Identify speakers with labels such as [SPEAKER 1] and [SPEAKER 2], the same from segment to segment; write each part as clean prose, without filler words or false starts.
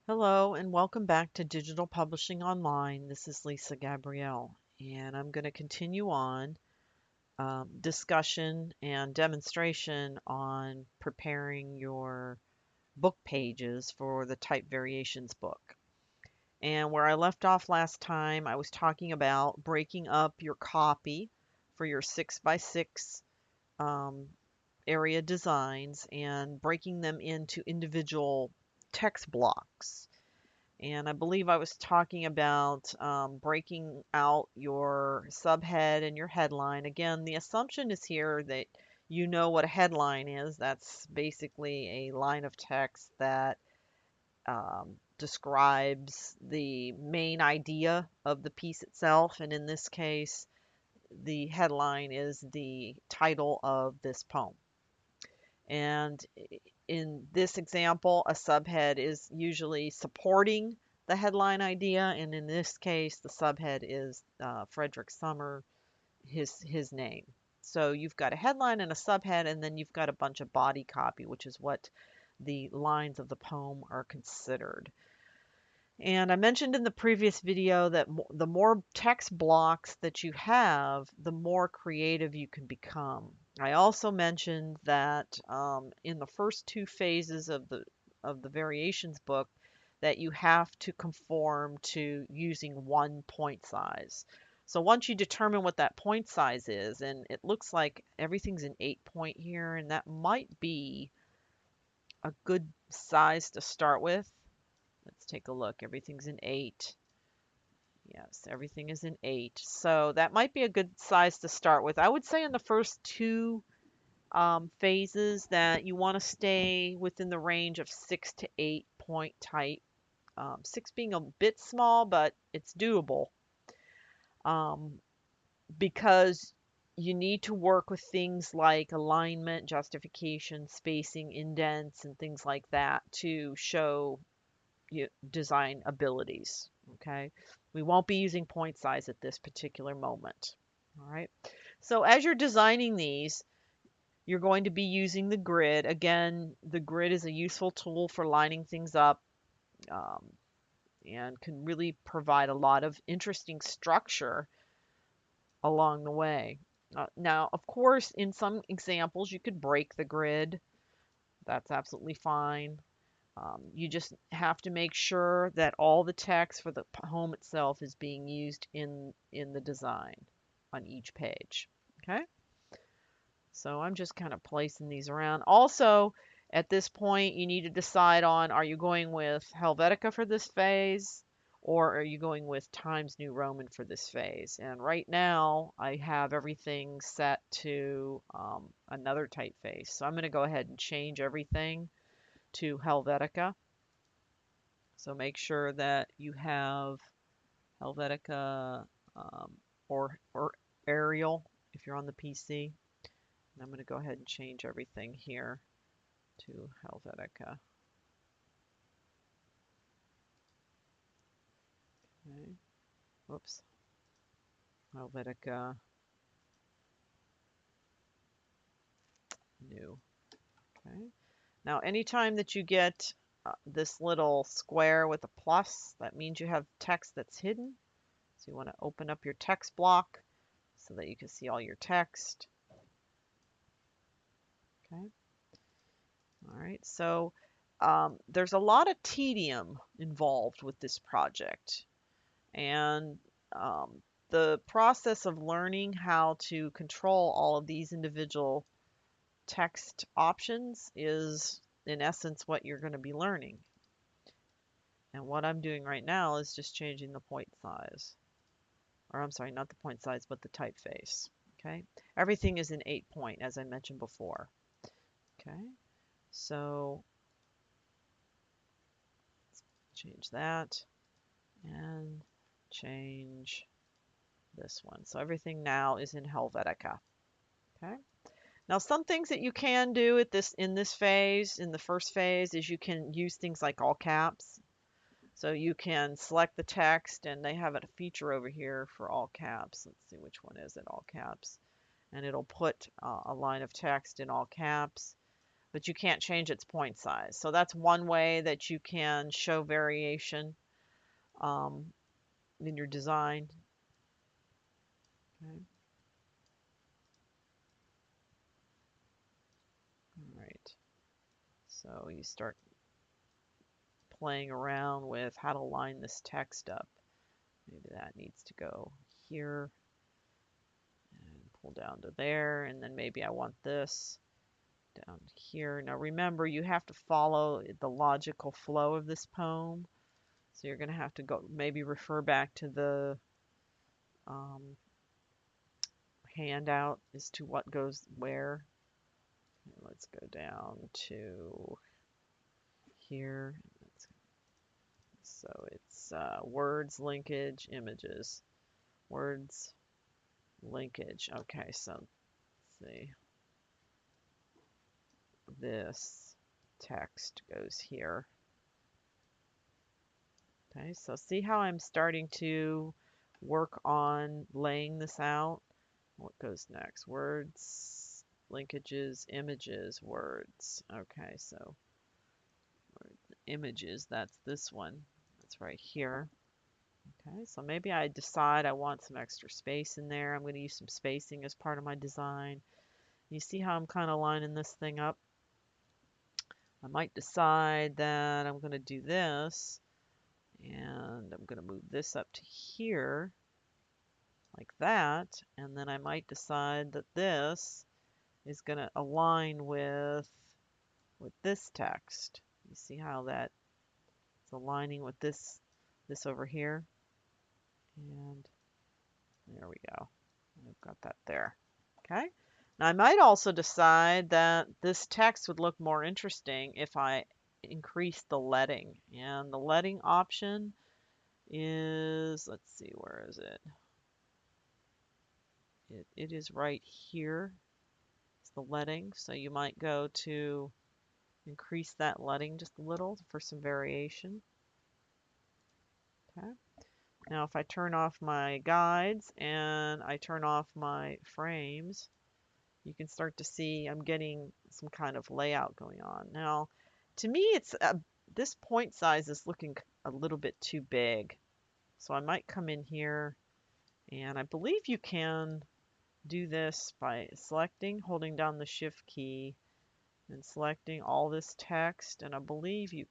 [SPEAKER 1] Hello and welcome back to Digital Publishing Online. This is Lisa Gabrielle, and I'm going to continue on discussion and demonstration on preparing your book pages for the Type Variations book. And where I left off last time, I was talking about breaking up your copy for your 6x6 um, area designs and breaking them into individual text blocks. And I believe I was talking about breaking out your subhead and your headline. Again, the assumption is here that you know what a headline is. That's basically a line of text that describes the main idea of the piece itself. And in this case, the headline is the title of this poem. And in this example, a subhead is usually supporting the headline idea, and in this case, the subhead is Frederick Summer, his name. So you've got a headline and a subhead, and then you've got a bunch of body copy, which is what the lines of the poem are considered. And I mentioned in the previous video that the more text blocks that you have, the more creative you can become. I also mentioned that in the first two phases of the variations book, that you have to conform to using one point size. So once you determine what that point size is, and it looks like everything's an 8 point here, and that might be a good size to start with. Let's take a look. Everything's an 8. Yes, everything is an 8. So that might be a good size to start with. I would say in the first two phases that you want to stay within the range of 6 to 8 point type. 6 being a bit small, but it's doable um, because you need to work with things like alignment, justification, spacing, indents, and things like that to show design abilities. Okay, we won't be using point size at this particular moment. All right, so as you're designing these, you're going to be using the grid. Again, the grid is a useful tool for lining things up um, and can really provide a lot of interesting structure along the way. Now, of course, in some examples, you could break the grid. That's absolutely fine. You just have to make sure that all the text for the home itself is being used in the design on each page. Okay, so I'm just kind of placing these around. Also, at this point, you need to decide on, are you going with Helvetica for this phase, or are you going with Times New Roman for this phase? And right now, I have everything set to another typeface. So I'm going to go ahead and change everything to Helvetica. So make sure that you have Helvetica or Arial if you're on the PC. And I'm going to go ahead and change everything here to Helvetica. Okay. Whoops. Helvetica new. Okay. Now, anytime that you get this little square with a plus, that means you have text that's hidden. So you want to open up your text block so that you can see all your text. Okay. All right. So there's a lot of tedium involved with this project. And the process of learning how to control all of these individual text options is, in essence, what you're going to be learning. And what I'm doing right now is just changing the point size. Or I'm sorry, not the point size, but the typeface. Okay. Everything is an 8 point, as I mentioned before. Okay. So change that and change this one. So everything now is in Helvetica. Okay. Now some things that you can do at this in this phase, in the first phase, is you can use things like all caps. So you can select the text and they have a feature over here for all caps. Let's see which one is it, all caps. And it'll put a line of text in all caps. but you can't change its point size. So that's one way that you can show variation um, in your design. Okay. All right. So you start playing around with how to line this text up. Maybe that needs to go here and pull down to there, and then maybe I want this down here. Now remember, you have to follow the logical flow of this poem. So you're going to have to go maybe refer back to the um, handout as to what goes where. Let's go down to here. So it's words, linkage, images. Words, linkage. Okay, so let's see. This text goes here. Okay, so see how I'm starting to work on laying this out? What goes next? Words, linkages, images, words. Okay, so images, that's this one. That's right here. Okay, so maybe I decide I want some extra space in there. I'm going to use some spacing as part of my design. You see how I'm kind of lining this thing up? I might decide that I'm going to do this, and I'm going to move this up to here, like that, and then I might decide that this is going to align with this text. You see how that is aligning with this over here? And there we go. I've got that there. Okay. Now I might also decide that this text would look more interesting if I increase the leading. And the leading option is, let's see, where is it? It is right here. It's the leading. So you might go to increase that leading just a little for some variation. Okay. Now if I turn off my guides and I turn off my frames, you can start to see I'm getting some kind of layout going on. Now, to me, this point size is looking a little bit too big. So I might come in here, and I believe you can do this by holding down the shift key and selecting all this text. And I believe you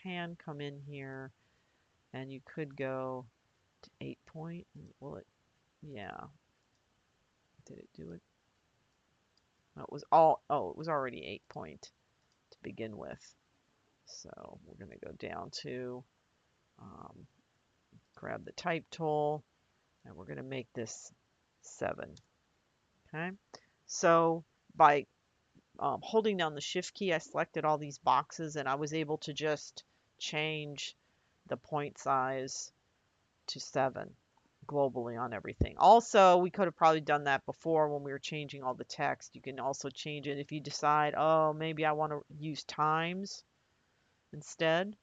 [SPEAKER 1] can come in here and you could go to 8 point. Will it? Yeah. Did it do it? No, it was already 8 point to begin with. So we're going to go down to um, grab the type tool, and we're going to make this 7. Okay. So by holding down the shift key, I selected all these boxes, and I was able to just change the point size to 7 globally on everything. Also, we could have probably done that before when we were changing all the text. You can also change it if you decide, oh, maybe I want to use times instead.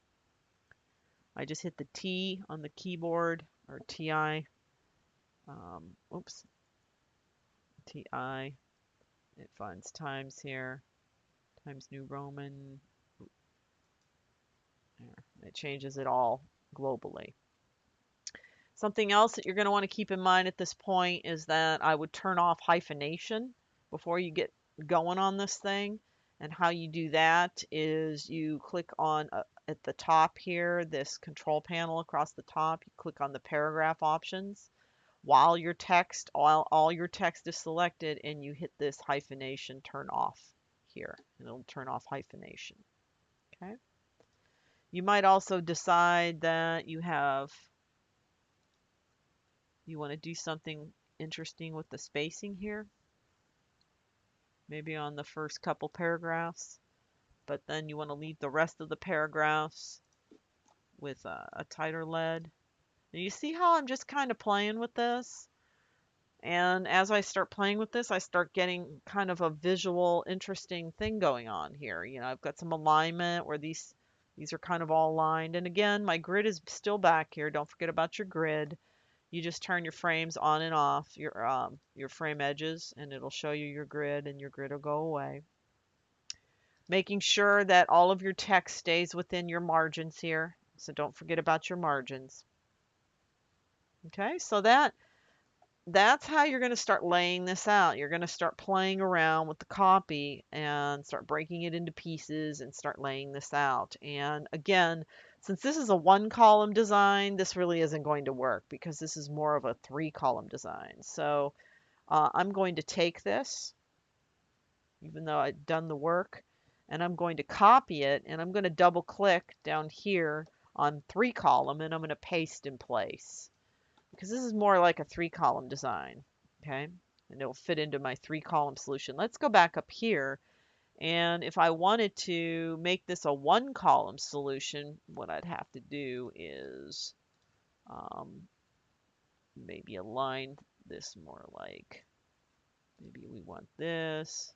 [SPEAKER 1] I just hit the T on the keyboard, or TI, oops, TI. It finds times here, Times New Roman. There. It changes it all globally. Something else that you're going to want to keep in mind at this point is that I would turn off hyphenation before you get going on this thing. And how you do that is you click on at the top here, this control panel across the top, you click on the paragraph options while all your text is selected, and you hit this hyphenation turn off here, and it'll turn off hyphenation. Okay. You might also decide that you want to do something interesting with the spacing here, maybe on the first couple paragraphs, but then you want to leave the rest of the paragraphs with a tighter lead. And you see how I'm just kind of playing with this? And as I start playing with this, I start getting kind of a visual, interesting thing going on here. You know, I've got some alignment where these are kind of all aligned. And again, my grid is still back here. Don't forget about your grid. You just turn your frames on and off, your frame edges, and it'll show you your grid, and your grid will go away. Making sure that all of your text stays within your margins here. So don't forget about your margins. Okay, so that's how you're going to start laying this out. You're going to start playing around with the copy and start breaking it into pieces and start laying this out. And again, since this is a one column design, this really isn't going to work because this is more of a 3-column design. So I'm going to take this, even though I've done the work, and I'm going to copy it, and I'm going to double click down here on 3-column, and I'm going to paste in place because this is more like a 3-column design, okay? And it'll fit into my 3-column solution. Let's go back up here, and if I wanted to make this a 1-column solution, what I'd have to do is maybe align this more like, maybe we want this,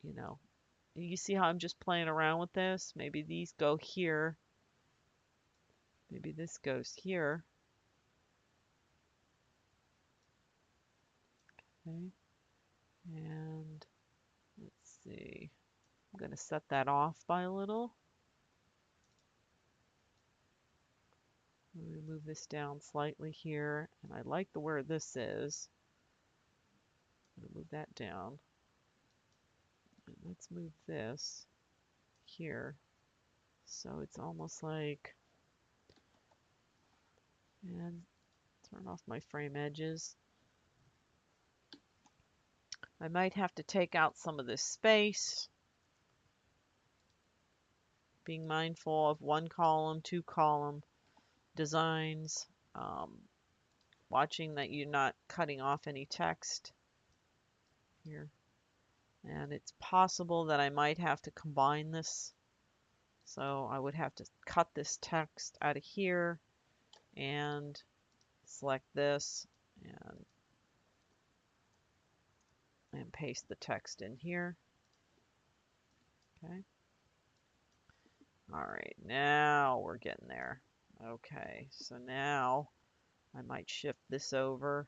[SPEAKER 1] you know. You see how I'm just playing around with this? Maybe these go here. Maybe this goes here. Okay. And let's see. I'm going to set that off by a little. I'm going to move this down slightly here. And I like the where this is. I'm going to move that down. And let's move this here. So it's almost like, and turn off my frame edges. I might have to take out some of this space. Being mindful of 1-column, 2-column designs, watching that you're not cutting off any text here. And it's possible that I might have to combine this. So I would have to cut this text out of here and select this and paste the text in here. Okay. All right, now we're getting there. Okay, so now I might shift this over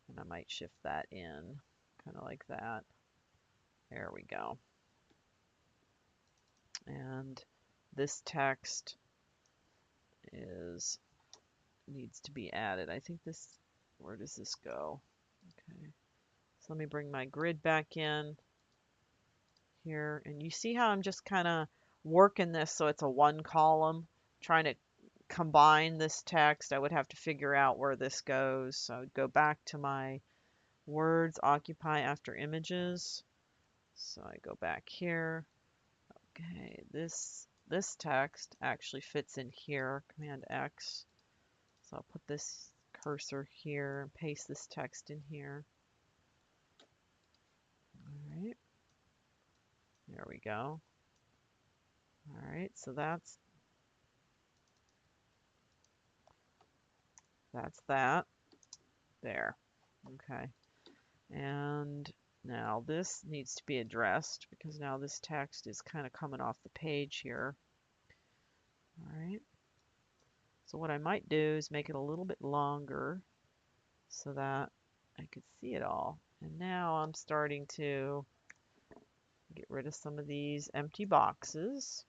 [SPEAKER 1] and I might shift that in, kind of like that. There we go. And this text needs to be added. I think this, where does this go? Okay, so let me bring my grid back in here, and you see how I'm just kind of working this so it's a 1-column, trying to combine this text. I would have to figure out where this goes. So I would go back to my words, occupy after images. So I go back here. Okay, this text actually fits in here, Command X. So I'll put this cursor here and paste this text in here. All right, there we go. All right, so that's that. There. Okay. And now this needs to be addressed because now this text is kind of coming off the page here. All right. So what I might do is make it a little bit longer so that I could see it all. And now I'm starting to get rid of some of these empty boxes.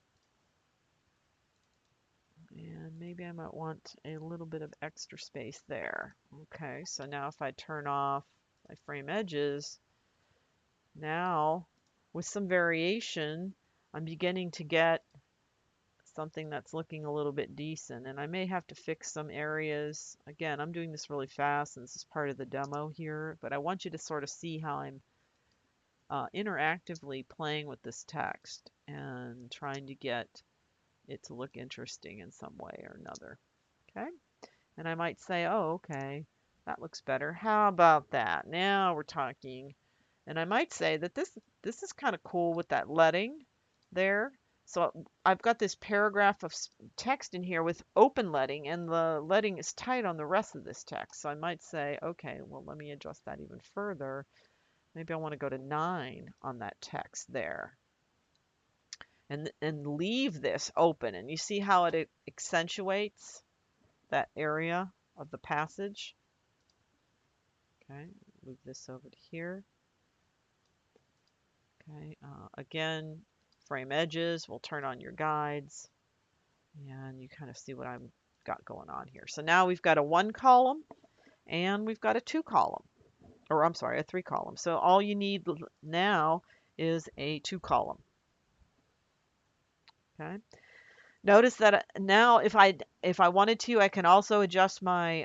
[SPEAKER 1] And maybe I might want a little bit of extra space there. Okay, so now if I turn off my frame edges, now with some variation, I'm beginning to get something that's looking a little bit decent. And I may have to fix some areas. Again, I'm doing this really fast and this is part of the demo here, but I want you to sort of see how I'm interactively playing with this text and trying to get it to look interesting in some way or another. Okay, and I might say, oh, okay, that looks better. How about that? Now we're talking. And I might say that this is kind of cool with that leading there. So I've got this paragraph of text in here with open leading, and the leading is tight on the rest of this text. So I might say, okay, well, let me adjust that even further. Maybe I want to go to 9 on that text there. And leave this open. And you see how it accentuates that area? of the passage. Okay, move this over to here. Okay, again, frame edges, we'll turn on your guides, and you kind of see what I've got going on here. So now we've got a 1 column and we've got a 2 column, or I'm sorry, a 3 column. So all you need now is a 2 column. Okay. Notice that now if I wanted to, I can also adjust my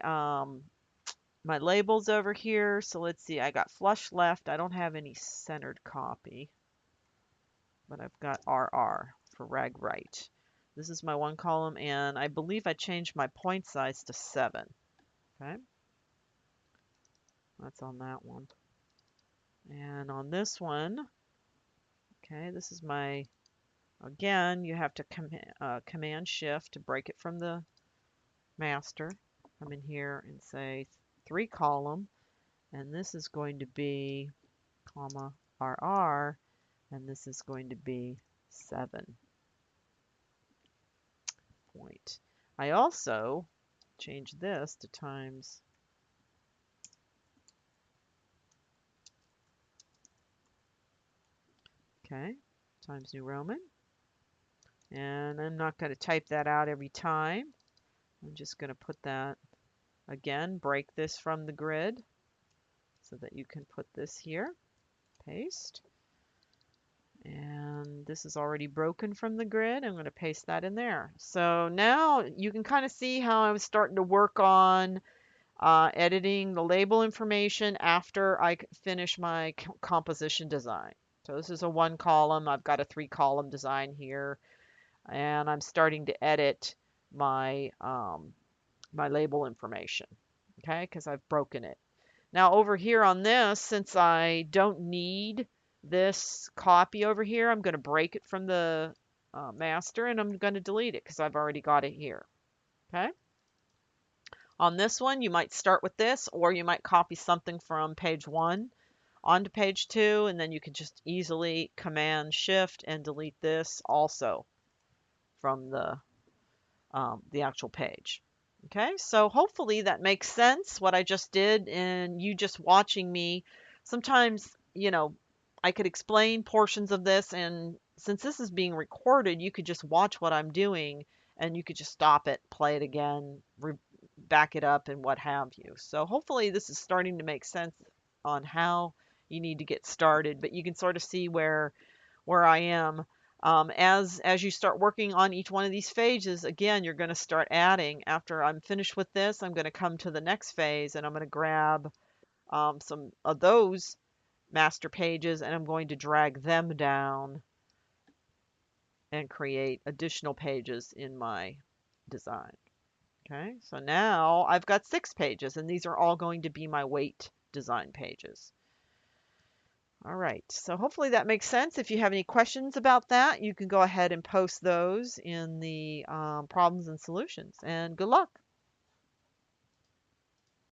[SPEAKER 1] my labels over here. So let's see, I got flush left. I don't have any centered copy, but I've got RR for rag right. This is my 1 column, and I believe I changed my point size to 7. Okay, that's on that one. And on this one, okay, this is my, again, you have to Command Shift to break it from the master. Come in here and say 3 column, and this is going to be comma RR, and this is going to be 7 point. I also change this to times. Okay, Times New Roman. And I'm not going to type that out every time. I'm just going to put that, again, break this from the grid so that you can put this here. Paste. And this is already broken from the grid. I'm going to paste that in there. So now you can kind of see how I was starting to work on editing the label information after I finish my composition design. So this is a 1 column. I've got a 3 column design here, and I'm starting to edit my my label information, okay, because I've broken it. Now over here on this, since I don't need this copy over here, I'm going to break it from the master, and I'm going to delete it because I've already got it here. Okay. On this one, you might start with this, or you might copy something from page 1 onto page 2, and then you can just easily Command Shift and delete this also from the actual page. Okay, so hopefully that makes sense what I just did, and you just watching me. Sometimes, you know, I could explain portions of this, and since this is being recorded, you could just watch what I'm doing, and you could just stop it, play it again, back it up, and what have you. So hopefully this is starting to make sense on how you need to get started, but you can sort of see where I am. As you start working on each one of these phases, again, you're going to start adding. After I'm finished with this, I'm going to come to the next phase, and I'm going to grab some of those master pages, and I'm going to drag them down and create additional pages in my design. Okay, so now I've got 6 pages, and these are all going to be my weight design pages. All right, so hopefully that makes sense. If you have any questions about that, you can go ahead and post those in the problems and solutions. And good luck.